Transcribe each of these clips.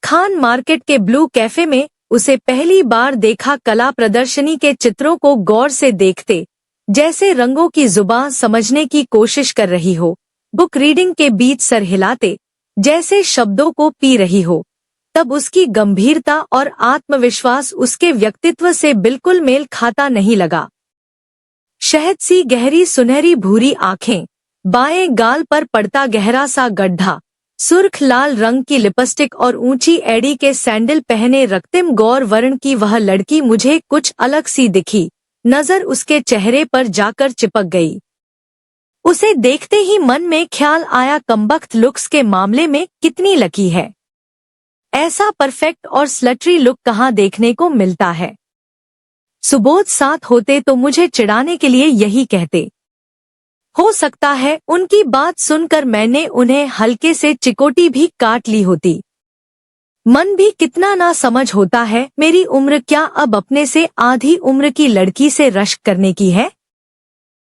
Khan market के blue cafe में उसे पहली बार देखा। कला प्रदर्शनी के चित्रों को गौर से देखते, जैसे रंगों की जुबान समझने की कोशिश कर रही हो। बुक रीडिंग के बीच सर हिलाते, जैसे शब्दों को पी रही हो। तब उसकी गंभीरता और आत्मविश्वास उसके व्यक्तित्व से बिल्कुल मेल खाता नहीं लगा। शहद सी गहरी सुनहरी भूरी आंखें, बाएं गाल पर पड़ता गहरा सा गड्ढा, सुर्ख लाल रंग की लिपस्टिक और ऊंची एड़ी के सैंडल पहने रक्तिम गौर वर्ण की वह लड़की मुझे कुछ अलग सी दिखी। नजर उसके चेहरे पर जाकर चिपक गई। उसे देखते ही मन में ख्याल आया, कमबख्त लुक्स के मामले में कितनी लकी है। ऐसा परफेक्ट और स्लटरी लुक कहाँ देखने को मिलता है। सुबोध साथ होते तो मुझे चिढ़ाने के लिए यही कहते। हो सकता है उनकी बात सुनकर मैंने उन्हें हल्के से चिकोटी भी काट ली होती। मन भी कितना ना समझ होता है। मेरी उम्र क्या अब अपने से आधी उम्र की लड़की से रश्क करने की है।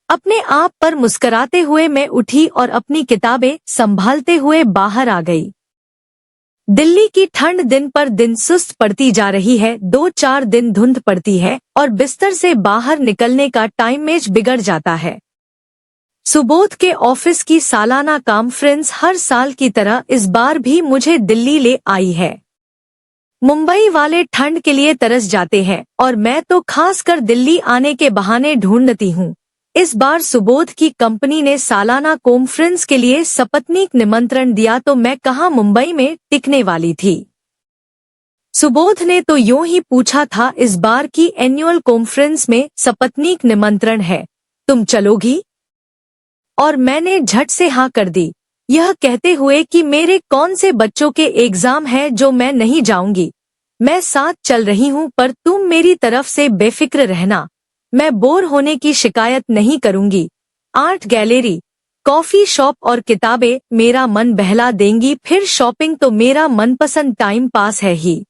अपने आप पर मुस्कुराते हुए मैं उठी और अपनी किताबें संभालते हुए बाहर आ गई। दिल्ली की ठंड दिन पर दिन सुस्त पड़ती जा रही है। 2-4 दिन धुंध पड़ती है और बिस्तर से बाहर निकलने का टाइमेज बिगड़ जाता है। सुबोध के ऑफिस की सालाना कॉन्फ्रेंस हर साल की तरह इस बार भी मुझे दिल्ली ले आई है। मुंबई वाले ठंड के लिए तरस जाते हैं और मैं तो खासकर दिल्ली आने के बहाने ढूंढती हूँ। इस बार सुबोध की कंपनी ने सालाना कॉन्फ्रेंस के लिए सपत्नीक निमंत्रण दिया तो मैं कहाँ मुंबई में टिकने वाली थी। सुबोध ने तो यूं ही पूछा था, इस बार की एनुअल कॉन्फ्रेंस में सपत्नीक निमंत्रण है, तुम चलोगी? और मैंने झट से हाँ कर दी, यह कहते हुए कि मेरे कौन से बच्चों के एग्जाम है जो मैं नहीं जाऊंगी। मैं साथ चल रही हूँ, पर तुम मेरी तरफ से बेफिक्र रहना, मैं बोर होने की शिकायत नहीं करूंगी। आर्ट गैलरी, कॉफी शॉप और किताबें मेरा मन बहला देंगी, फिर शॉपिंग तो मेरा मनपसंद टाइम पास है ही।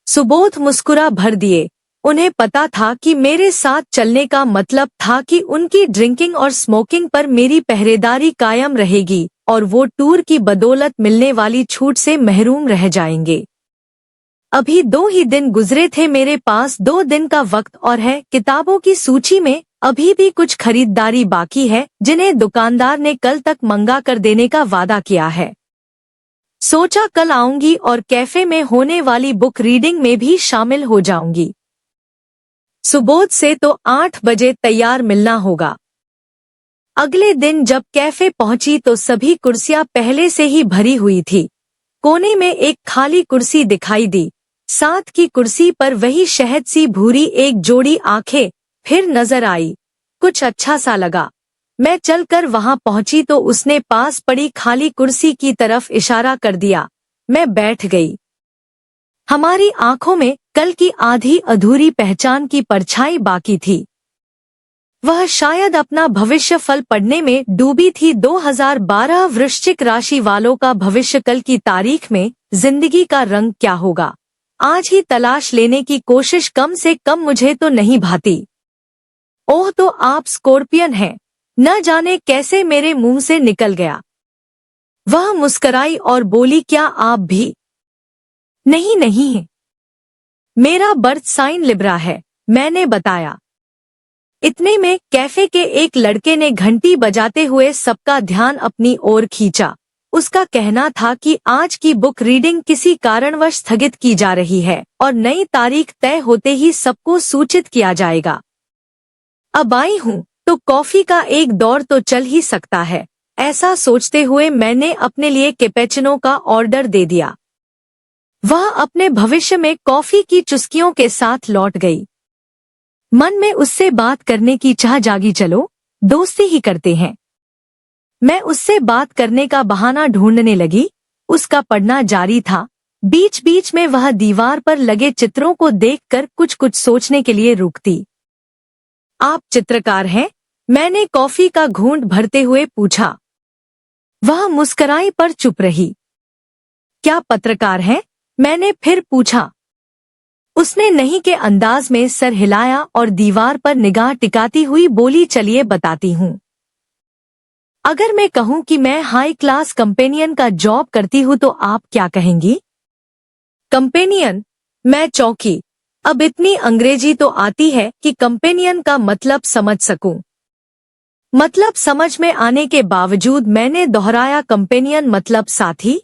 सुबोध मुस्कुरा भर दिए। उन्हें पता था कि मेरे साथ चलने का मतलब था कि उनकी ड्रिंकिंग और स्मोकिंग पर मेरी पहरेदारी कायम रहेगी और वो टूर की बदौलत मिलने वाली छूट से महरूम रह जाएंगे। अभी 2 ही दिन गुजरे थे, मेरे पास 2 दिन का वक्त और है। किताबों की सूची में अभी भी कुछ खरीदारी बाकी है, जिन्हें दुकानदार ने कल तक मंगा कर देने का वादा किया है। सोचा कल आऊंगी और कैफे में होने वाली बुक रीडिंग में भी शामिल हो जाऊंगी। सुबोध से तो 8 बजे तैयार मिलना होगा। अगले दिन जब कैफे पहुंची तो सभी कुर्सियां पहले से ही भरी हुई थी। कोने में एक खाली कुर्सी दिखाई दी, साथ की कुर्सी पर वही शहद सी भूरी एक जोड़ी आंखें फिर नजर आई। कुछ अच्छा सा लगा। मैं चलकर वहां पहुंची तो उसने पास पड़ी खाली कुर्सी की तरफ इशारा कर दिया। मैं बैठ गई। हमारी आंखों में कल की आधी अधूरी पहचान की परछाई बाकी थी। वह शायद अपना भविष्य फल पढ़ने में डूबी थी। 2012 वृश्चिक राशि वालों का भविष्य कल की तारीख में जिंदगी का रंग क्या होगा, आज ही तलाश लेने की कोशिश कम से कम मुझे तो नहीं भाती। ओह, तो आप स्कॉर्पियन हैं, न जाने कैसे मेरे मुंह से निकल गया। वह मुस्कराई और बोली, क्या आप भी? नहीं नहीं, मेरा बर्थ साइन लिब्रा है, मैंने बताया। इतने में कैफे के एक लड़के ने घंटी बजाते हुए सबका ध्यान अपनी ओर खींचा। उसका कहना था कि आज की बुक रीडिंग किसी कारणवश स्थगित की जा रही है और नई तारीख तय होते ही सबको सूचित किया जाएगा। अब आई हूँ तो कॉफी का एक दौर तो चल ही सकता है। ऐसा सोचते हुए मैंने अपने लिए कैपेचिनो का ऑर्डर दे दिया। वह अपने भविष्य में कॉफी की चुस्कियों के साथ लौट गई। मन में उससे बात करने की चाह जागी, चलो दोस्ती ही करते हैं। मैं उससे बात करने का बहाना ढूंढने लगी। उसका पढ़ना जारी था। बीच बीच में वह दीवार पर लगे चित्रों को देखकर कुछ कुछ सोचने के लिए रुकती। आप चित्रकार हैं? मैंने कॉफी का घूंट भरते हुए पूछा। वह मुस्कुराई पर चुप रही। क्या पत्रकार हैं? मैंने फिर पूछा। उसने नहीं के अंदाज में सर हिलाया और दीवार पर निगाह टिकाती हुई बोली, चलिए बताती हूँ। अगर मैं कहूँ कि मैं हाई क्लास कंपेनियन का जॉब करती हूँ तो आप क्या कहेंगी? कंपेनियन, मैं चौंकी। अब इतनी अंग्रेजी तो आती है कि कंपेनियन का मतलब समझ सकूं। मतलब समझ में आने के बावजूद मैंने दोहराया, कंपेनियन मतलब साथी?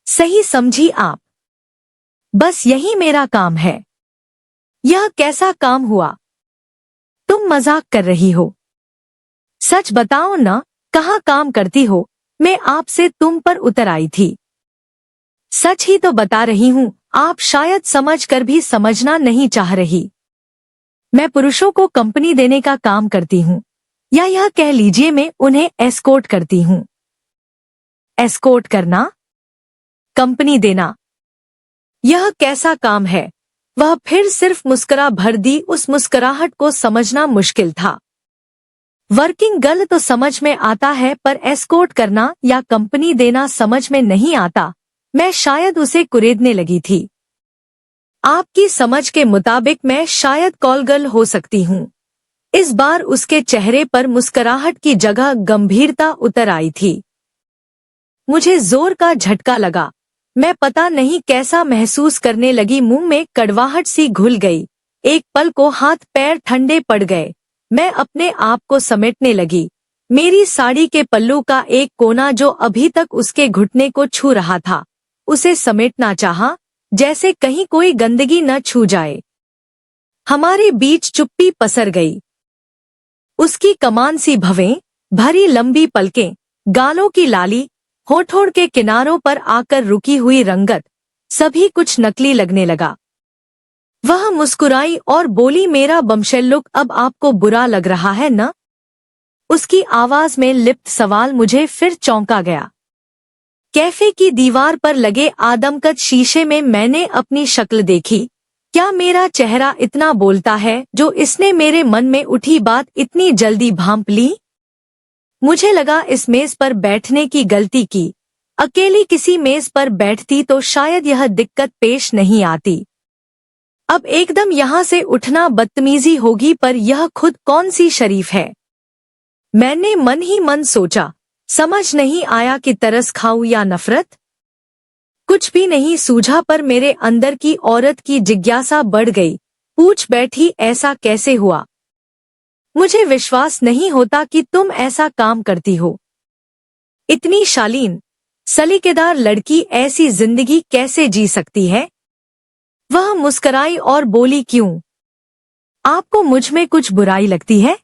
सही समझी आप। बस यही मेरा काम है। यह कैसा काम हुआ? तुम मजाक कर रही हो। सच बताओ ना, कहाँ काम करती हो? मैं आपसे तुम पर उतर आई थी। सच ही तो बता रही हूँ, आप शायद समझ कर भी समझना नहीं चाह रही। मैं पुरुषों को कंपनी देने का काम करती हूँ, या यह कह लीजिए मैं उन्हें एस्कॉर्ट करती हूँ। एस्कॉर्ट करना? कंपनी देना? यह कैसा काम है? वह फिर सिर्फ मुस्कुरा भर दी। उस मुस्कुराहट को समझना मुश्किल था। वर्किंग गर्ल तो समझ में आता है, पर एस्कॉर्ट करना या कंपनी देना समझ में नहीं आता। मैं शायद उसे कुरेदने लगी थी। आपकी समझ के मुताबिक मैं शायद कॉल गर्ल हो सकती हूँ। इस बार उसके चेहरे पर मुस्कुराहट की जगह गंभीरता उतर आई थी। मुझे जोर का झटका लगा। मैं पता नहीं कैसा महसूस करने लगी। मुंह में कड़वाहट सी घुल गई। एक पल को हाथ पैर ठंडे पड़ गए। मैं अपने आप को समेटने लगी। मेरी साड़ी के पल्लू का एक कोना जो अभी तक उसके घुटने को छू रहा था, उसे समेटना चाहा, जैसे कहीं कोई गंदगी न छू जाए। हमारे बीच चुप्पी पसर गई। उसकी कमान सी भवें भरी लंबी पलकें, गालों की लाली, होठों के किनारों पर आकर रुकी हुई रंगत, सभी कुछ नकली लगने लगा। वह मुस्कुराई और बोली, मेरा बमशेल लुक अब आपको बुरा लग रहा है न? उसकी आवाज में लिप्त सवाल मुझे फिर चौंका गया। कैफे की दीवार पर लगे आदमकद शीशे में मैंने अपनी शक्ल देखी। क्या मेरा चेहरा इतना बोलता है जो इसने मेरे मन में उठी बात इतनी जल्दी भांप ली? मुझे लगा इस मेज पर बैठने की गलती की। अकेली किसी मेज पर बैठती तो शायद यह दिक्कत पेश नहीं आती। अब एकदम यहाँ से उठना बदतमीजी होगी, पर यह खुद कौन सी शरीफ है। मैंने मन ही मन सोचा। समझ नहीं आया कि तरस खाऊं या नफरत। कुछ भी नहीं सूझा, पर मेरे अंदर की औरत की जिज्ञासा बढ़ गई। पूछ बैठी, ऐसा कैसे हुआ? मुझे विश्वास नहीं होता कि तुम ऐसा काम करती हो। इतनी शालीन, सलीकेदार लड़की ऐसी जिंदगी कैसे जी सकती है? वह मुस्कुराई और बोली, क्यों? आपको मुझ में कुछ बुराई लगती है?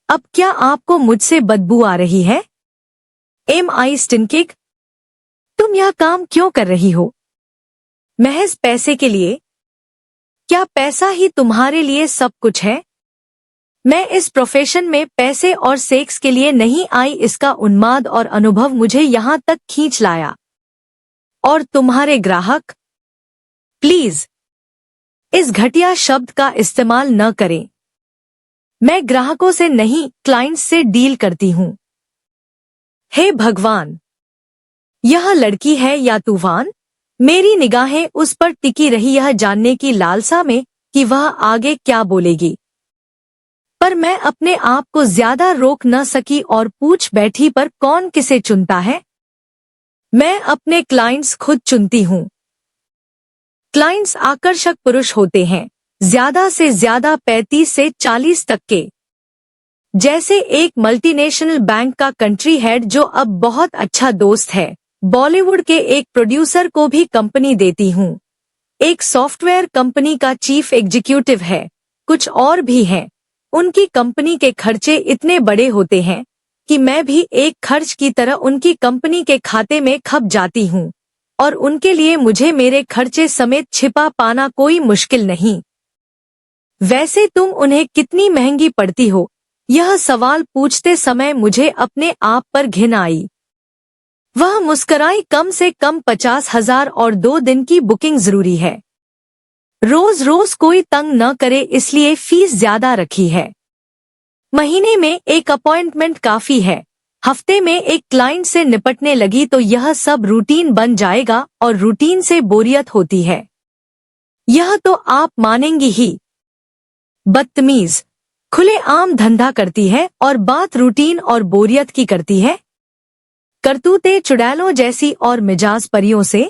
अब क्या आपको मुझसे बदबू आ रही है? एम आई स्टिंकिंग? तुम यह काम क्यों कर रही हो? महज पैसे के लिए? क्या पैसा ही तुम्हारे लिए सब कुछ है? मैं इस प्रोफेशन में पैसे और सेक्स के लिए नहीं आई। इसका उन्माद और अनुभव मुझे यहाँ तक खींच लाया। और तुम्हारे ग्राहक? प्लीज इस घटिया शब्द का इस्तेमाल न करें। मैं ग्राहकों से नहीं, क्लाइंट्स से डील करती हूँ। हे भगवान, यह लड़की है या तूफान? मेरी निगाहें उस पर टिकी रही, यह जानने की लालसा में कि वह आगे क्या बोलेगी। पर मैं अपने आप को ज्यादा रोक न सकी और पूछ बैठी, पर कौन किसे चुनता है? मैं अपने क्लाइंट्स खुद चुनती हूँ। क्लाइंट्स आकर्षक पुरुष होते हैं, ज्यादा से ज्यादा 35 से 40 तक के। जैसे एक मल्टीनेशनल बैंक का कंट्री हेड जो अब बहुत अच्छा दोस्त है। बॉलीवुड के एक प्रोड्यूसर को भी कंपनी देती हूँ। एक सॉफ्टवेयर कंपनी का चीफ एग्जीक्यूटिव है। कुछ और भी हैं। उनकी कंपनी के खर्चे इतने बड़े होते हैं कि मैं भी एक खर्च की तरह उनकी कंपनी के खाते में खप जाती हूँ, और उनके लिए मुझे मेरे खर्चे समेत छिपा पाना कोई मुश्किल नहीं। वैसे तुम उन्हें कितनी महंगी पड़ती हो? यह सवाल पूछते समय मुझे अपने आप पर घिन आई। वह मुस्कुराई, कम से कम 50,000 और 2 दिन की बुकिंग जरूरी है। रोज रोज कोई तंग न करे, इसलिए फीस ज्यादा रखी है। महीने में एक अपॉइंटमेंट काफी है। हफ्ते में एक क्लाइंट से निपटने लगी तो यह सब रूटीन बन जाएगा, और रूटीन से बोरियत होती है। यह तो आप मानेंगी ही। बदतमीज, खुलेआम धंधा करती है और बात रूटीन और बोरियत की करती है। करतूते चुड़ैलों जैसी और मिजाज परियों से।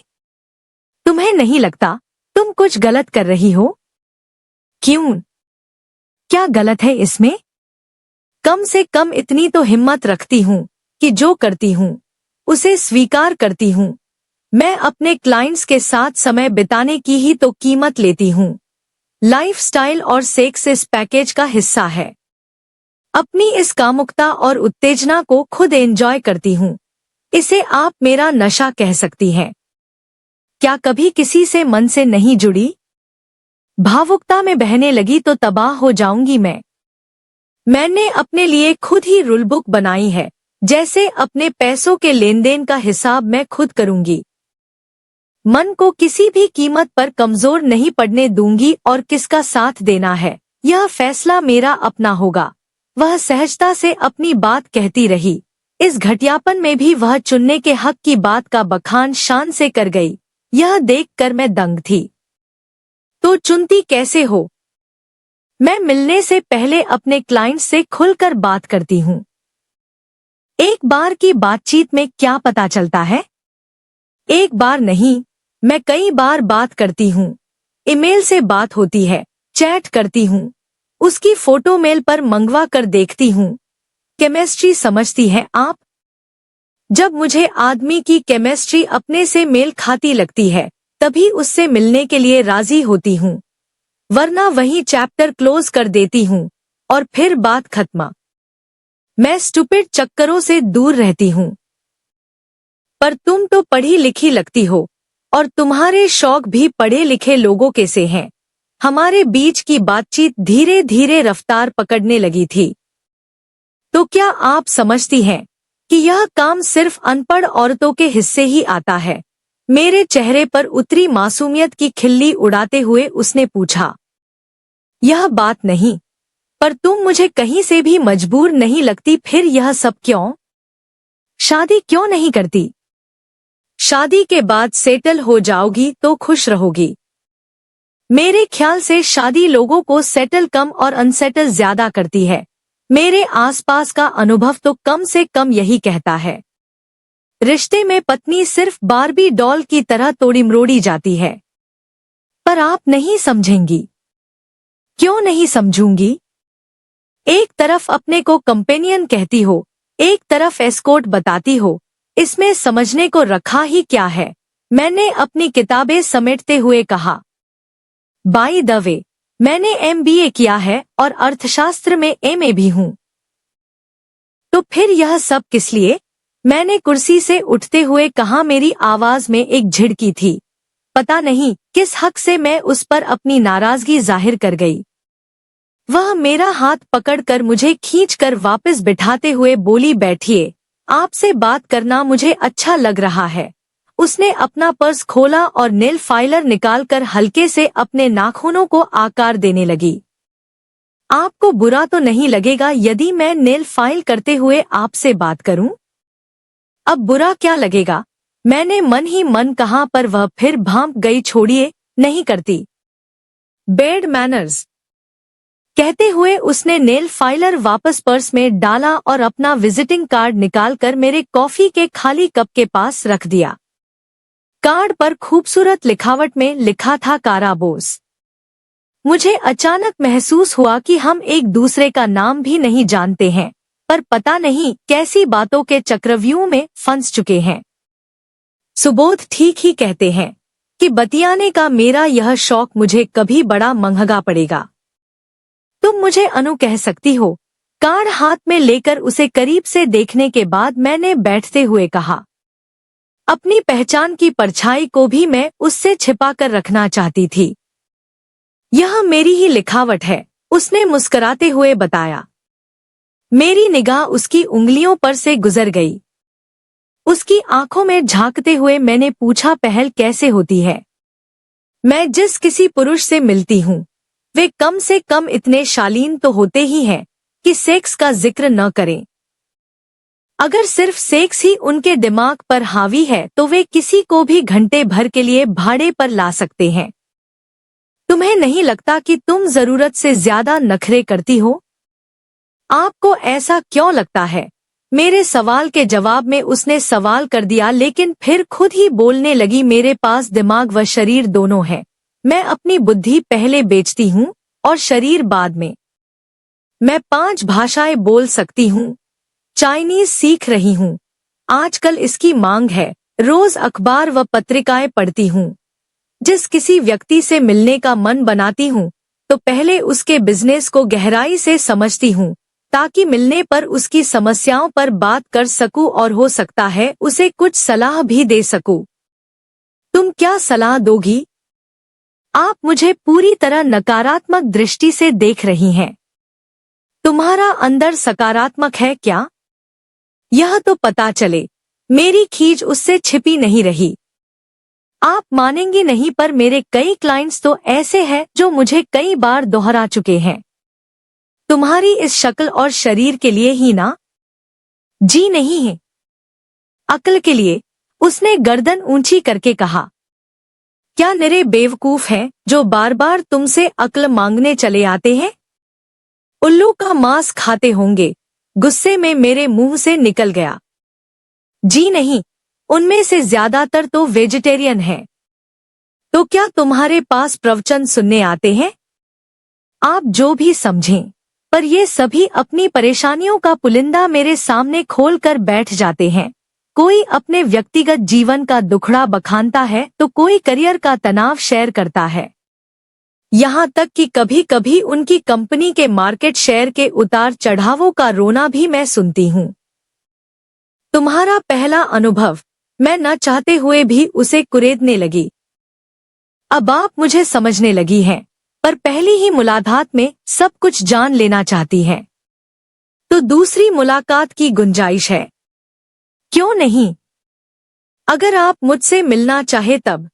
तुम्हें नहीं लगता तुम कुछ गलत कर रही हो? क्यों? क्या गलत है इसमें? कम से कम इतनी तो हिम्मत रखती हूँ कि जो करती हूँ उसे स्वीकार करती हूँ। मैं अपने क्लाइंट्स के साथ समय बिताने की ही तो कीमत लेती हूँ। लाइफस्टाइल और सेक्स इस पैकेज का हिस्सा है। अपनी इस कामुकता और उत्तेजना को खुद एंजॉय करती हूँ। इसे आप मेरा नशा कह सकती हैं। क्या कभी किसी से मन से नहीं जुड़ी? भावुकता में बहने लगी तो तबाह हो जाऊंगी मैं। मैंने अपने लिए खुद ही रूल बुक बनाई है, जैसे अपने पैसों के लेन देन का हिसाब मैं खुद करूंगी। मन को किसी भी कीमत पर कमजोर नहीं पड़ने दूंगी और किसका साथ देना है यह फैसला मेरा अपना होगा। वह सहजता से अपनी बात कहती रही। इस घटियापन में भी वह चुनने के हक की बात का बखान शान से कर गई। यह देखकर मैं दंग थी। तो चुनती कैसे हो? मैं मिलने से पहले अपने क्लाइंट से खुलकर बात करती हूँ। एक बार की बातचीत में क्या पता चलता है? एक बार नहीं, मैं कई बार बात करती हूँ। ईमेल से बात होती है, चैट करती हूँ, उसकी फोटो मेल पर मंगवा कर देखती हूँ। केमिस्ट्री समझती हैं आप? जब मुझे आदमी की केमिस्ट्री अपने से मेल खाती लगती है तभी उससे मिलने के लिए राजी होती हूँ, वरना वही चैप्टर क्लोज कर देती हूँ और फिर बात खत्म। मैं स्टूपिड चक्करों से दूर रहती हूँ। पर तुम तो पढ़ी लिखी लगती हो और तुम्हारे शौक भी पढ़े लिखे लोगों के से हैं। हमारे बीच की बातचीत धीरे धीरे रफ्तार पकड़ने लगी थी। तो क्या आप समझती हैं कि यह काम सिर्फ अनपढ़ औरतों के हिस्से ही आता है? मेरे चेहरे पर उतरी मासूमियत की खिल्ली उड़ाते हुए उसने पूछा। यह बात नहीं, पर तुम मुझे कहीं से भी मजबूर नहीं लगती, फिर यह सब क्यों? शादी क्यों नहीं करती? शादी के बाद सेटल हो जाओगी तो खुश रहोगी। मेरे ख्याल से शादी लोगों को सेटल कम और अनसेटल ज्यादा करती है। मेरे आसपास का अनुभव तो कम से कम यही कहता है। रिश्ते में पत्नी सिर्फ बार्बी डॉल की तरह तोड़ी मरोड़ी जाती है। पर आप नहीं समझेंगी। क्यों नहीं समझूंगी? एक तरफ अपने को कंपेनियन कहती हो, एक तरफ एस्कॉर्ट बताती हो, इसमें समझने को रखा ही क्या है? मैंने अपनी किताबें समेटते हुए कहा। बाय द वे, मैंने MBA किया है और अर्थशास्त्र में MA भी हूँ। तो फिर यह सब किस लिए? मैंने कुर्सी से उठते हुए कहा। मेरी आवाज में एक झिड़की थी। पता नहीं किस हक से मैं उस पर अपनी नाराजगी जाहिर कर गई। वह मेरा हाथ पकड़कर मुझे खींचकर वापस बिठाते हुए बोली, बैठिए, आपसे बात करना मुझे अच्छा लग रहा है। उसने अपना पर्स खोला और नेल फाइलर निकालकर हल्के से अपने नाखूनों को आकार देने लगी। आपको बुरा तो नहीं लगेगा यदि मैं नेल फाइल करते हुए आपसे बात करूं? अब बुरा क्या लगेगा? मैंने मन ही मन कहा, पर वह फिर भांप गई। छोड़िए, नहीं करती। Bad manners. कहते हुए उसने नेल फाइलर वापस पर्स में डाला और अपना विजिटिंग कार्ड निकालकर मेरे कॉफी के खाली कप के पास रख दिया। कार्ड पर खूबसूरत लिखावट में लिखा था, काराबोस। मुझे अचानक महसूस हुआ कि हम एक दूसरे का नाम भी नहीं जानते हैं, पर पता नहीं कैसी बातों के चक्रव्यूह में फंस चुके हैं। सुबोध ठीक ही कहते हैं कि बतियाने का मेरा यह शौक मुझे कभी बड़ा महंगा पड़ेगा। तुम मुझे अनु कह सकती हो। कार्ड हाथ में लेकर उसे करीब से देखने के बाद मैंने बैठते हुए कहा। अपनी पहचान की परछाई को भी मैं उससे छिपाकर रखना चाहती थी। यह मेरी ही लिखावट है, उसने मुस्कुराते हुए बताया। मेरी निगाह उसकी उंगलियों पर से गुजर गई। उसकी आंखों में झांकते हुए मैंने पूछा, पहल कैसे होती है? मैं जिस किसी पुरुष से मिलती हूँ वे कम से कम इतने शालीन तो होते ही हैं कि सेक्स का जिक्र न करें। अगर सिर्फ सेक्स ही उनके दिमाग पर हावी है तो वे किसी को भी घंटे भर के लिए भाड़े पर ला सकते हैं। तुम्हें नहीं लगता कि तुम जरूरत से ज्यादा नखरे करती हो? आपको ऐसा क्यों लगता है? मेरे सवाल के जवाब में उसने सवाल कर दिया, लेकिन फिर खुद ही बोलने लगी, मेरे पास दिमाग व शरीर दोनों है। मैं अपनी बुद्धि पहले बेचती हूँ और शरीर बाद में। मैं 5 भाषाएं बोल सकती हूँ। चाइनीज सीख रही हूँ। आजकल इसकी मांग है। रोज अखबार व पत्रिकाएं पढ़ती हूँ। जिस किसी व्यक्ति से मिलने का मन बनाती हूँ तो पहले उसके बिजनेस को गहराई से समझती हूँ, ताकि मिलने पर उसकी समस्याओं पर बात कर सकूं और हो सकता है उसे कुछ सलाह भी दे सकूं। तुम क्या सलाह दोगी? आप मुझे पूरी तरह नकारात्मक दृष्टि से देख रही हैं। तुम्हारा अंदर सकारात्मक है क्या? यह तो पता चले। मेरी खींच उससे छिपी नहीं रही। आप मानेंगी नहीं, पर मेरे कई क्लाइंट्स तो ऐसे हैं जो मुझे कई बार दोहरा चुके हैं। तुम्हारी इस शक्ल और शरीर के लिए ही ना? जी नहीं है, अक्ल के लिए। उसने गर्दन ऊंची करके कहा। क्या निरे बेवकूफ हैं जो बार बार तुमसे अक्ल मांगने चले आते हैं? उल्लू का मांस खाते होंगे, गुस्से में मेरे मुंह से निकल गया। जी नहीं, उनमें से ज्यादातर तो वेजिटेरियन हैं। तो क्या तुम्हारे पास प्रवचन सुनने आते हैं? आप जो भी समझें, पर ये सभी अपनी परेशानियों का पुलिंदा मेरे सामने खोल कर बैठ जाते हैं। कोई अपने व्यक्तिगत जीवन का दुखड़ा बखानता है तो कोई करियर का तनाव शेयर करता है। यहाँ तक कि कभी कभी उनकी कंपनी के मार्केट शेयर के उतार चढ़ावों का रोना भी मैं सुनती हूँ। तुम्हारा पहला अनुभव। मैं न चाहते हुए भी उसे कुरेदने लगी। अब आप मुझे समझने लगी हैं, पर पहली ही मुलाकात में सब कुछ जान लेना चाहती हैं। तो दूसरी मुलाकात की गुंजाइश है। क्यों नहीं? अगर आप मुझसे मिलना चाहे तब।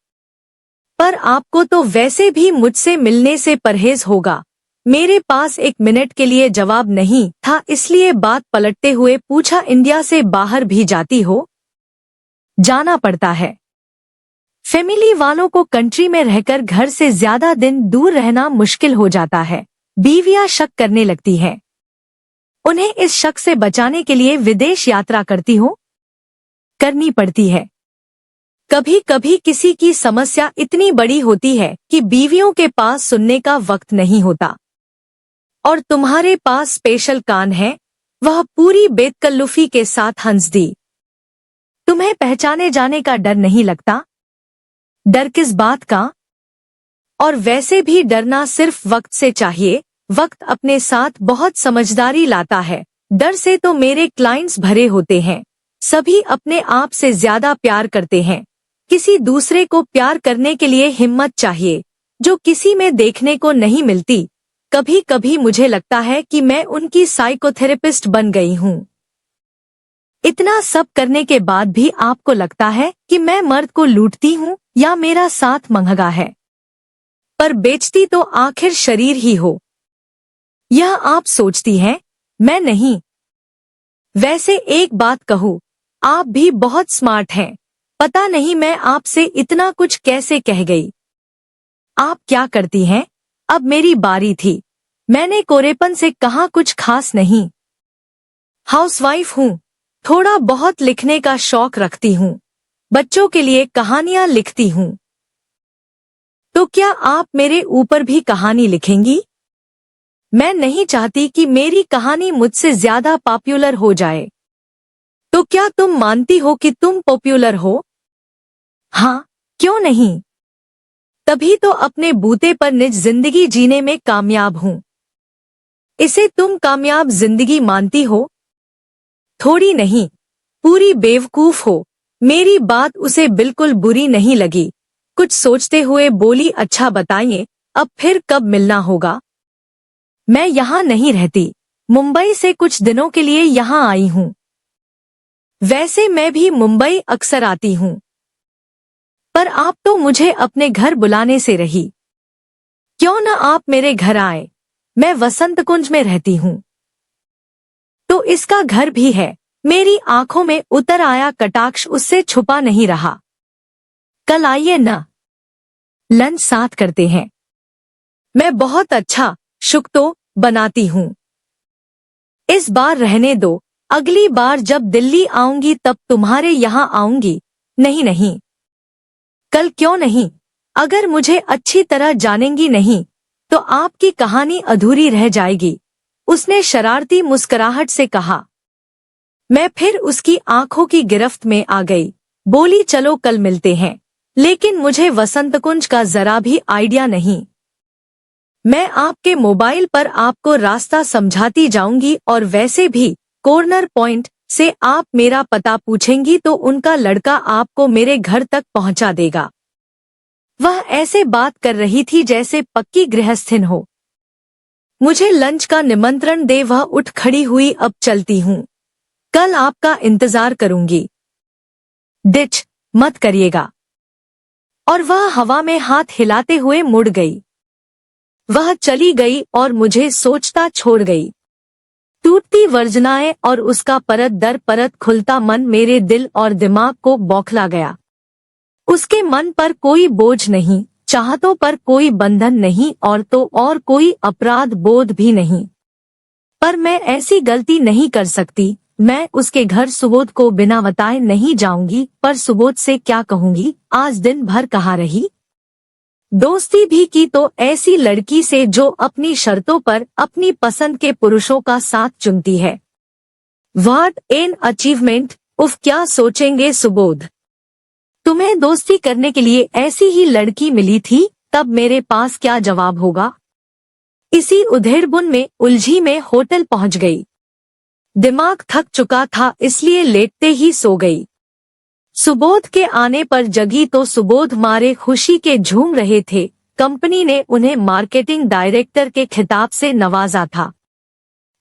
पर आपको तो वैसे भी मुझसे मिलने से परहेज होगा। मेरे पास 1 मिनट के लिए जवाब नहीं था, इसलिए बात पलटते हुए पूछा, इंडिया से बाहर भी जाती हो? जाना पड़ता है। फैमिली वालों को कंट्री में रहकर घर से ज्यादा दिन दूर रहना मुश्किल हो जाता है। बीवियां शक करने लगती हैं। उन्हें इस शक से बचाने के लिए विदेश यात्रा करती हो? करनी पड़ती है। कभी कभी किसी की समस्या इतनी बड़ी होती है कि बीवियों के पास सुनने का वक्त नहीं होता। और तुम्हारे पास स्पेशल कान है, वह पूरी बेतकल्लुफी के साथ हंस दी। तुम्हें पहचाने जाने का डर नहीं लगता? डर किस बात का? और वैसे भी डरना सिर्फ वक्त से चाहिए। वक्त अपने साथ बहुत समझदारी लाता है। डर से तो मेरे क्लाइंट्स भरे होते हैं। सभी अपने आप से ज्यादा प्यार करते हैं। किसी दूसरे को प्यार करने के लिए हिम्मत चाहिए, जो किसी में देखने को नहीं मिलती। कभी कभी मुझे लगता है कि मैं उनकी साइकोथेरेपिस्ट बन गई हूँ। इतना सब करने के बाद भी आपको लगता है कि मैं मर्द को लूटती हूँ या मेरा साथ महंगा है? पर बेचती तो आखिर शरीर ही हो। यह आप सोचती हैं, मैं नहीं। वैसे एक बात कहूँ, आप भी बहुत स्मार्ट हैं। पता नहीं मैं आपसे इतना कुछ कैसे कह गई। आप क्या करती हैं? अब मेरी बारी थी। मैंने कोरेपन से कहा, कुछ खास नहीं। हाउसवाइफ हूँ। थोड़ा बहुत लिखने का शौक रखती हूँ। बच्चों के लिए कहानियां लिखती हूँ। तो क्या आप मेरे ऊपर भी कहानी लिखेंगी? मैं नहीं चाहती कि मेरी कहानी मुझसे ज्यादा पॉपुलर हो जाए। तो क्या तुम मानती हो कि तुम पॉपुलर हो? हाँ, क्यों नहीं? तभी तो अपने बूते पर निज जिंदगी जीने में कामयाब हूँ। इसे तुम कामयाब जिंदगी मानती हो? थोड़ी नहीं, पूरी बेवकूफ हो। मेरी बात उसे बिल्कुल बुरी नहीं लगी। कुछ सोचते हुए बोली, अच्छा बताइए, अब फिर कब मिलना होगा? मैं यहाँ नहीं रहती। मुंबई से कुछ दिनों के लिए यहाँ आई हूँ। वैसे मैं भी मुंबई अक्सर आती हूँ, पर आप तो मुझे अपने घर बुलाने से रही। क्यों न आप मेरे घर आए? मैं वसंत कुंज में रहती हूँ। तो इसका घर भी है। मेरी आंखों में उतर आया कटाक्ष उससे छुपा नहीं रहा। कल आइए न, लंच साथ करते हैं। मैं बहुत अच्छा शुक्तो बनाती हूँ। इस बार रहने दो, अगली बार जब दिल्ली आऊंगी तब तुम्हारे यहाँ आऊंगी। नहीं नहीं, कल क्यों नहीं? अगर मुझे अच्छी तरह जानेंगी नहीं तो आपकी कहानी अधूरी रह जाएगी, उसने शरारती मुस्कुराहट से कहा। मैं फिर उसकी आंखों की गिरफ्त में आ गई। बोली चलो कल मिलते हैं, लेकिन मुझे वसंत कुंज का जरा भी आइडिया नहीं। मैं आपके मोबाइल पर आपको रास्ता समझाती जाऊंगी, और वैसे भी कॉर्नर पॉइंट से आप मेरा पता पूछेंगी तो उनका लड़का आपको मेरे घर तक पहुंचा देगा। वह ऐसे बात कर रही थी जैसे पक्की गृहस्थिन हो। मुझे लंच का निमंत्रण दे वह उठ खड़ी हुई। अब चलती हूँ, कल आपका इंतजार करूंगी। डिच मत करिएगा। और वह हवा में हाथ हिलाते हुए मुड़ गई। वह चली गई और मुझे सोचता छोड़ गई। टूटती वर्जनाएं और उसका परत दर परत खुलता मन मेरे दिल और दिमाग को बौखला गया। उसके मन पर कोई बोझ नहीं, चाहतों पर कोई बंधन नहीं, और तो और कोई अपराध बोध भी नहीं। पर मैं ऐसी गलती नहीं कर सकती। मैं उसके घर सुबोध को बिना बताए नहीं जाऊंगी। पर सुबोध से क्या कहूंगी? आज दिन भर कहाँ रही? दोस्ती भी की तो ऐसी लड़की से जो अपनी शर्तों पर अपनी पसंद के पुरुषों का साथ चुनती है। What an achievement! उफ, क्या सोचेंगे सुबोध? तुम्हें दोस्ती करने के लिए ऐसी ही लड़की मिली थी, तब मेरे पास क्या जवाब होगा? इसी उधेड़बुन में उलझी में होटल पहुंच गई। दिमाग थक चुका था, इसलिए लेटते ही सो गई। सुबोध के आने पर जगी तो सुबोध मारे खुशी के झूम रहे थे। कंपनी ने उन्हें मार्केटिंग डायरेक्टर के खिताब से नवाजा था।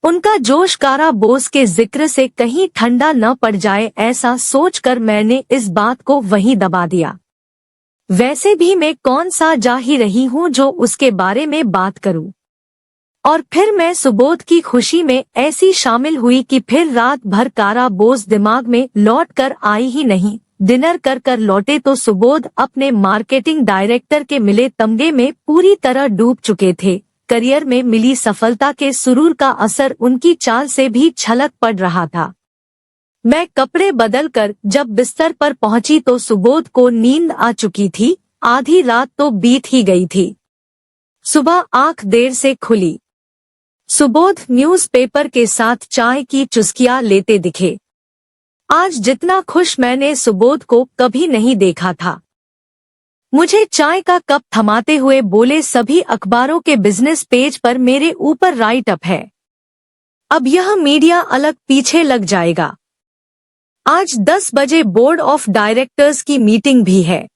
उनका जोश कारा बोस के जिक्र से कहीं ठंडा न पड़ जाए, ऐसा सोचकर मैंने इस बात को वहीं दबा दिया। वैसे भी मैं कौन सा जा ही रही हूँ जो उसके बारे में बात करूँ। और फिर मैं सुबोध की खुशी में ऐसी शामिल हुई कि फिर रात भर कारा बोस दिमाग में लौट कर आई ही नहीं। डिनर कर कर लौटे तो सुबोध अपने मार्केटिंग डायरेक्टर के मिले तमगे में पूरी तरह डूब चुके थे। करियर में मिली सफलता के सुरूर का असर उनकी चाल से भी झलक पड़ रहा था। मैं कपड़े बदलकर जब बिस्तर पर पहुंची तो सुबोध को नींद आ चुकी थी। आधी रात तो बीत ही गई थी। सुबह आंख देर से खुली। सुबोध न्यूज़पेपर के साथ चाय की चुस्कियां लेते दिखे। आज जितना खुश मैंने सुबोध को कभी नहीं देखा था। मुझे चाय का कप थमाते हुए बोले, सभी अखबारों के बिजनेस पेज पर मेरे ऊपर राइट अप है। अब यह मीडिया अलग पीछे लग जाएगा। आज 10 बजे बोर्ड ऑफ डायरेक्टर्स की मीटिंग भी है।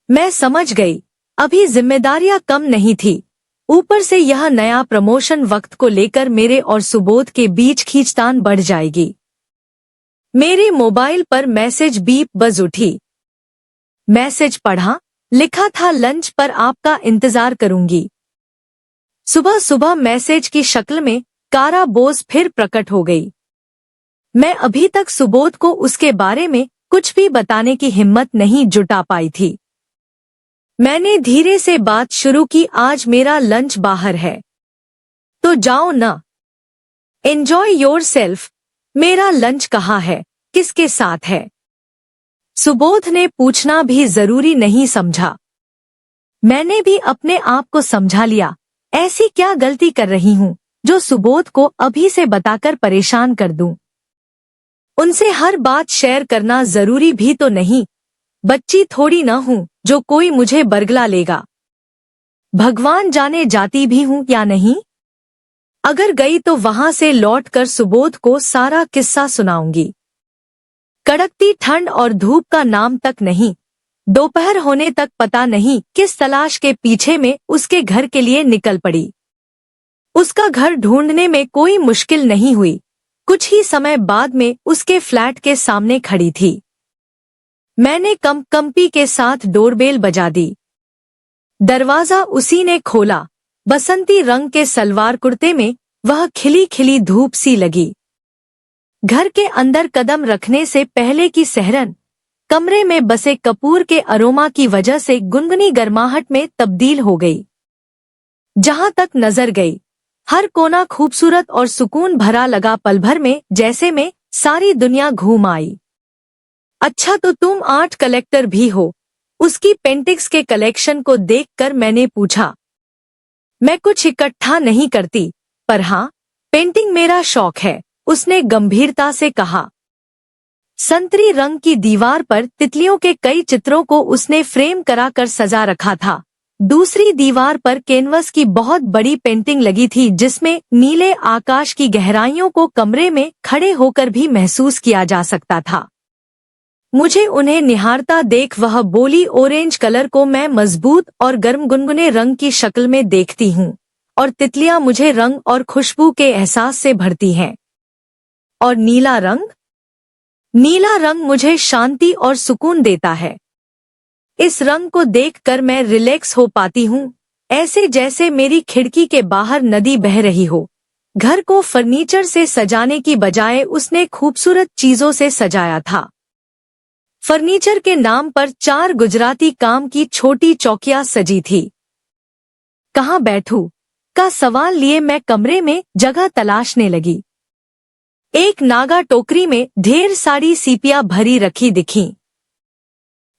मैं समझ गई, अभी जिम्मेदारियां कम नहीं थी, ऊपर से यह नया प्रमोशन वक्त को लेकर मेरे और सुबोध के बीच खींचतान बढ़ जाएगी। मेरे मोबाइल पर मैसेज बीप बज उठी। मैसेज पढ़ा। लिखा था, लंच पर आपका इंतजार करूंगी। सुबह सुबह मैसेज की शक्ल में कारा बोस फिर प्रकट हो गई। मैं अभी तक सुबोध को उसके बारे में कुछ भी बताने की हिम्मत नहीं जुटा पाई थी। मैंने धीरे से बात शुरू की, आज मेरा लंच बाहर है, तो जाओ ना। Enjoy yourself. मेरा लंच कहाँ है, किसके साथ है? सुबोध ने पूछना भी जरूरी नहीं समझा। मैंने भी अपने आप को समझा लिया। ऐसी क्या गलती कर रही हूँ जो सुबोध को अभी से बताकर परेशान कर दूं? उनसे हर बात शेयर करना जरूरी भी तो नहीं। बच्ची थोड़ी न हूँ जो कोई मुझे बरगला लेगा। भगवान जाने जाती भी हूँ या नहीं। अगर गई तो वहां से लौटकर सुबोध को सारा किस्सा सुनाऊंगी। कड़कती ठंड और धूप का नाम तक नहीं। दोपहर होने तक पता नहीं किस तलाश के पीछे में उसके घर के लिए निकल पड़ी। उसका घर ढूंढने में कोई मुश्किल नहीं हुई। कुछ ही समय बाद में उसके फ्लैट के सामने खड़ी थी। मैंने कंपी के साथ डोरबेल बजा दी। दरवाजा उसी ने खोला। बसंती रंग के सलवार कुर्ते में वह खिली खिली धूप सी लगी। घर के अंदर कदम रखने से पहले की सहरन कमरे में बसे कपूर के अरोमा की वजह से गुनगुनी गर्माहट में तब्दील हो गई। जहां तक नजर गई हर कोना खूबसूरत और सुकून भरा लगा। पल भर में जैसे मैं सारी दुनिया घूम आई। अच्छा, तो तुम आर्ट कलेक्टर भी हो? उसकी पेंटिंग्स के कलेक्शन को देखकर मैंने पूछा। मैं कुछ इकट्ठा नहीं करती, पर हाँ, पेंटिंग मेरा शौक है, उसने गंभीरता से कहा। संतरी रंग की दीवार पर तितलियों के कई चित्रों को उसने फ्रेम कराकर सजा रखा था। दूसरी दीवार पर कैनवस की बहुत बड़ी पेंटिंग लगी थी जिसमें नीले आकाश की गहराइयों को कमरे में खड़े होकर भी महसूस किया जा सकता था। मुझे उन्हें निहारता देख वह बोली, ऑरेंज कलर को मैं मजबूत और गर्म गुनगुने रंग की शक्ल में देखती हूँ, और तितलियां मुझे रंग और खुशबू के एहसास से भरती हैं। और नीला रंग? नीला रंग मुझे शांति और सुकून देता है। इस रंग को देखकर मैं रिलैक्स हो पाती हूँ, ऐसे जैसे मेरी खिड़की के बाहर नदी बह रही हो। घर को फर्नीचर से सजाने की बजाय उसने खूबसूरत चीजों से सजाया था। फर्नीचर के नाम पर 4 गुजराती काम की छोटी चौकियां सजी थी। कहाँ बैठूं का सवाल लिए मैं कमरे में जगह तलाशने लगी। एक नागा टोकरी में ढेर सारी सीपियां भरी रखी दिखीं।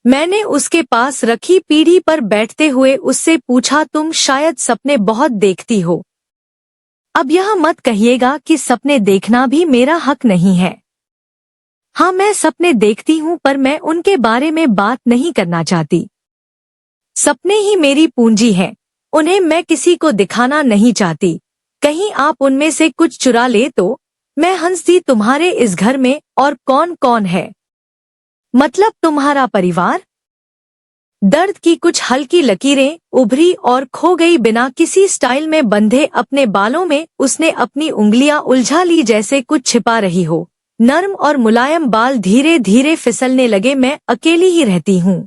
मैंने उसके पास रखी पीढ़ी पर बैठते हुए उससे पूछा, तुम शायद सपने बहुत देखती हो। अब यह मत कहिएगा कि सपने देखना भी मेरा हक नहीं है। हाँ, मैं सपने देखती हूँ, पर मैं उनके बारे में बात नहीं करना चाहती। सपने ही मेरी पूंजी हैं, उन्हें मैं किसी को दिखाना नहीं चाहती। कहीं आप उनमें से कुछ चुरा ले तो? मैं हंसी, तुम्हारे इस घर में और कौन कौन है? मतलब तुम्हारा परिवार? दर्द की कुछ हल्की लकीरें उभरी और खो गई। बिना किसी स्टाइल में बंधे अपने बालों में उसने अपनी उंगलियां उलझा ली जैसे कुछ छिपा रही हो। नर्म और मुलायम बाल धीरे धीरे फिसलने लगे। मैं अकेली ही रहती हूँ,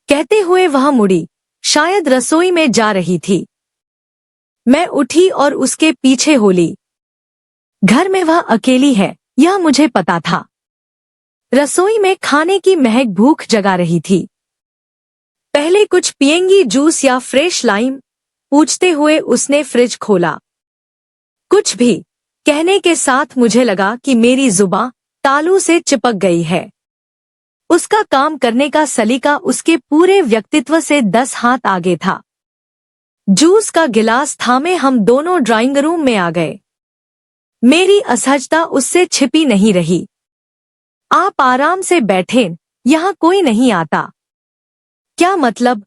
कहते हुए वह मुड़ी, शायद रसोई में जा रही थी। मैं उठी और उसके पीछे हो ली। घर में वह अकेली है, यह मुझे पता था। रसोई में खाने की महक भूख जगा रही थी। पहले कुछ पिएंगी, जूस या फ्रेश लाइम? पूछते हुए उसने फ्रिज खोला। कुछ भी कहने के साथ मुझे लगा कि मेरी जुबां तालू से चिपक गई है। उसका काम करने का सलीका उसके पूरे व्यक्तित्व से 10 हाथ आगे था। जूस का गिलास थामे हम दोनों ड्राइंग रूम में आ गए। मेरी असहजता उससे छिपी नहीं रही। आप आराम से बैठें, यहाँ कोई नहीं आता। क्या मतलब?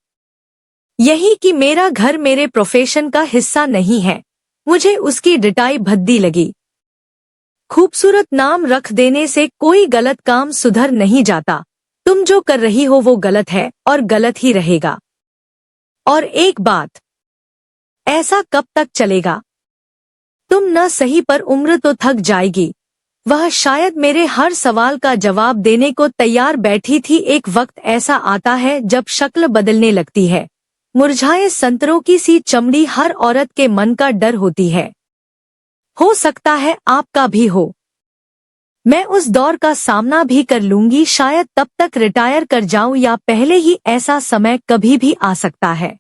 यही कि मेरा घर मेरे प्रोफेशन का हिस्सा नहीं है। मुझे उसकी डिटाई भद्दी लगी। खूबसूरत नाम रख देने से कोई गलत काम सुधर नहीं जाता। तुम जो कर रही हो वो गलत है और गलत ही रहेगा। और एक बात, ऐसा कब तक चलेगा? तुम न सही पर उम्र तो थक जाएगी। वह शायद मेरे हर सवाल का जवाब देने को तैयार बैठी थी। एक वक्त ऐसा आता है जब शक्ल बदलने लगती है। मुरझाए संतरों की सी चमड़ी हर औरत के मन का डर होती है। हो सकता है आपका भी हो। मैं उस दौर का सामना भी कर लूंगी। शायद तब तक रिटायर कर जाऊं या पहले ही। ऐसा समय कभी भी आ सकता है।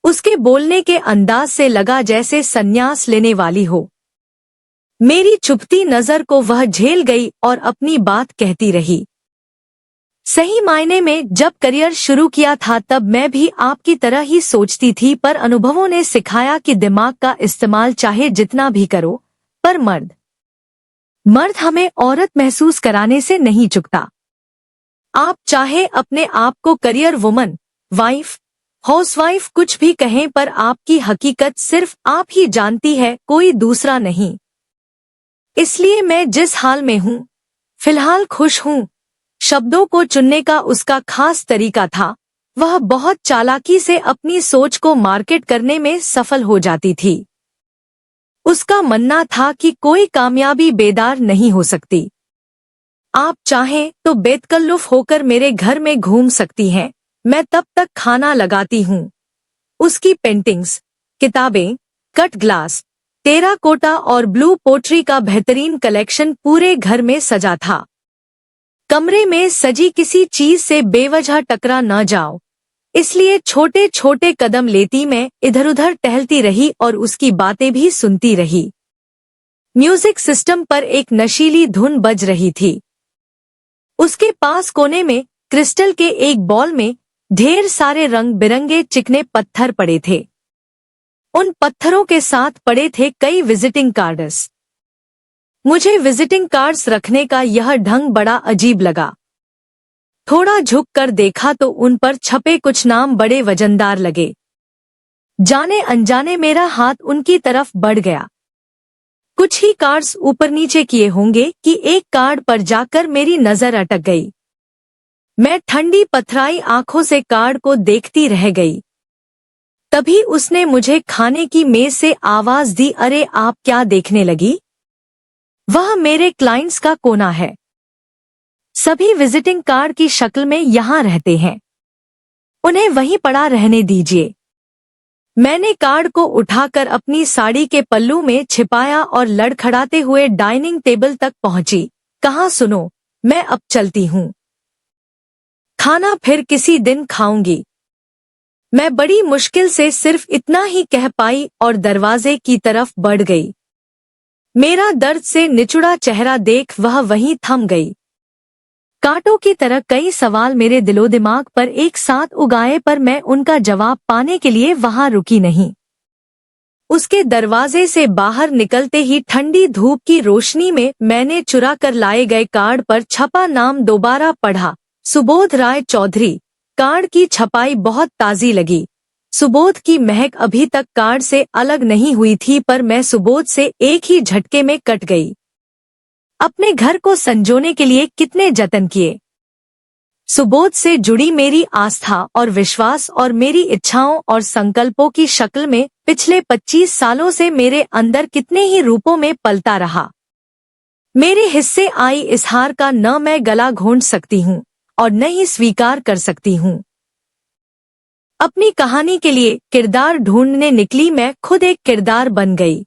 उसके बोलने के अंदाज से लगा जैसे संन्यास लेने वाली हो। मेरी चुभती नजर को वह झेल गई और अपनी बात कहती रही। सही मायने में जब करियर शुरू किया था तब मैं भी आपकी तरह ही सोचती थी, पर अनुभवों ने सिखाया कि दिमाग का इस्तेमाल चाहे जितना भी करो, पर मर्द हमें औरत महसूस कराने से नहीं चुकता। आप चाहे अपने आप को करियर वुमन, वाइफ, हाउसवाइफ कुछ भी कहें, पर आपकी हकीकत सिर्फ आप ही जानती है, कोई दूसरा नहीं। इसलिए मैं जिस हाल में हूँ, फिलहाल खुश हूँ। शब्दों को चुनने का उसका खास तरीका था। वह बहुत चालाकी से अपनी सोच को मार्केट करने में सफल हो जाती थी। उसका मानना था कि कोई कामयाबी बेदार नहीं हो सकती। आप चाहें तो बेतकल्लुफ होकर मेरे घर में घूम सकती हैं, मैं तब तक खाना लगाती हूँ। उसकी पेंटिंग्स, किताबें, कट ग्लास, टेराकोटा और ब्लू पोट्री का बेहतरीन कलेक्शन पूरे घर में सजा था। कमरे में सजी किसी चीज से बेवजह टकरा न जाओ, इसलिए छोटे छोटे कदम लेती मैं इधर-उधर टहलती रही और उसकी बातें भी सुनती रही। म्यूजिक सिस्टम पर एक नशीली धुन बज रही थी। उसके पास कोने में क्रिस्टल के एक बॉल में ढेर सारे रंग बिरंगे चिकने पत्थर पड़े थे। उन पत्थरों के साथ पड़े थे कई विजिटिंग कार्ड्स। मुझे विजिटिंग कार्ड्स रखने का यह ढंग बड़ा अजीब लगा। थोड़ा झुक कर देखा तो उन पर छपे कुछ नाम बड़े वजनदार लगे। जाने अनजाने मेरा हाथ उनकी तरफ बढ़ गया। कुछ ही कार्ड्स ऊपर नीचे किए होंगे कि एक कार्ड पर जाकर मेरी नजर अटक गई। मैं ठंडी पथराई आंखों से कार्ड को देखती रह गई। तभी उसने मुझे खाने की मेज से आवाज दी, अरे आप क्या देखने लगी? वह मेरे क्लाइंट्स का कोना है। सभी विजिटिंग कार्ड की शक्ल में यहाँ रहते हैं। उन्हें वहीं पड़ा रहने दीजिए। मैंने कार्ड को उठाकर अपनी साड़ी के पल्लू में छिपाया और लड़खड़ाते हुए डाइनिंग टेबल तक पहुंची। कहा, सुनो, मैं अब चलती हूँ। खाना फिर किसी दिन खाऊंगी। मैं बड़ी मुश्किल से सिर्फ इतना ही कह पाई और दरवाजे की तरफ बढ़ गई। मेरा दर्द से निचुड़ा चेहरा देख वह वहीं थम गई। कांटों की तरह कई सवाल मेरे दिलो दिमाग पर एक साथ उगाए, पर मैं उनका जवाब पाने के लिए वहां रुकी नहीं। उसके दरवाजे से बाहर निकलते ही ठंडी धूप की रोशनी में मैंने चुरा कर लाए गए कार्ड पर छपा नाम दोबारा पढ़ा, सुबोध राय चौधरी। कार्ड की छपाई बहुत ताजी लगी। सुबोध की महक अभी तक कार्ड से अलग नहीं हुई थी, पर मैं सुबोध से एक ही झटके में कट गई। अपने घर को संजोने के लिए कितने जतन किए। सुबोध से जुड़ी मेरी आस्था और विश्वास और मेरी इच्छाओं और संकल्पों की शक्ल में पिछले 25 सालों से मेरे अंदर कितने ही रूपों में पलता रहा। मेरे हिस्से आई इस हार का न मैं गला घोंट सकती हूँ और न ही स्वीकार कर सकती हूँ। अपनी कहानी के लिए किरदार ढूंढने निकली मैं खुद एक किरदार बन गई।